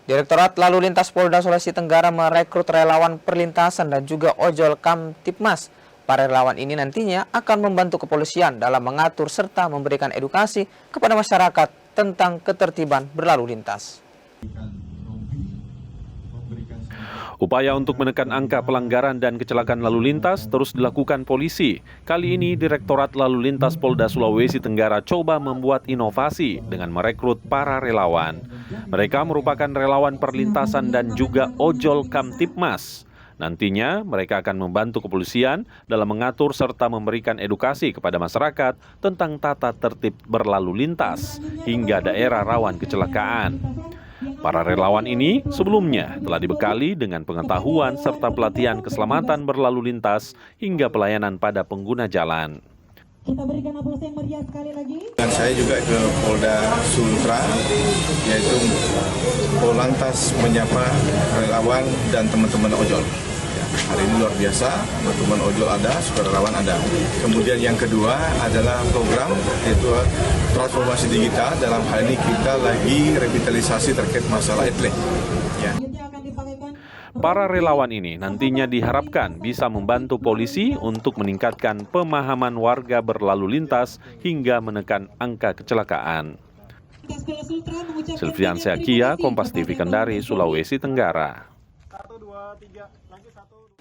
Direktorat Lalu Lintas Polda Sulawesi Tenggara merekrut relawan perlintasan dan juga ojol Kamtipmas. Para relawan ini nantinya akan membantu kepolisian dalam mengatur serta memberikan edukasi kepada masyarakat tentang ketertiban berlalu lintas. Upaya untuk menekan angka pelanggaran dan kecelakaan lalu lintas terus dilakukan polisi. Kali ini Direktorat Lalu Lintas Polda Sulawesi Tenggara coba membuat inovasi dengan merekrut para relawan. Mereka merupakan relawan perlintasan dan juga ojol Kamtipmas. Nantinya mereka akan membantu kepolisian dalam mengatur serta memberikan edukasi kepada masyarakat tentang tata tertib berlalu lintas hingga daerah rawan kecelakaan. Para relawan ini sebelumnya telah dibekali dengan pengetahuan serta pelatihan keselamatan berlalu lintas hingga pelayanan pada pengguna jalan. Kita berikan aplaus yang meriah sekali lagi. Dan saya juga ke Polda Sultra, yaitu Polantas menyapa relawan dan teman-teman ojol. Ya, hari ini luar biasa, teman-teman ojol ada, sukarelawan ada. Kemudian yang kedua adalah program, yaitu transformasi digital. Dalam hal ini kita lagi revitalisasi terkait masalah etle. Ya. Para relawan ini nantinya diharapkan bisa membantu polisi untuk meningkatkan pemahaman warga berlalu lintas hingga menekan angka kecelakaan. Silvian Seakia, Kompas TV Kendari, Sulawesi Tenggara. 1, 2, 3, lanjut 1, 2.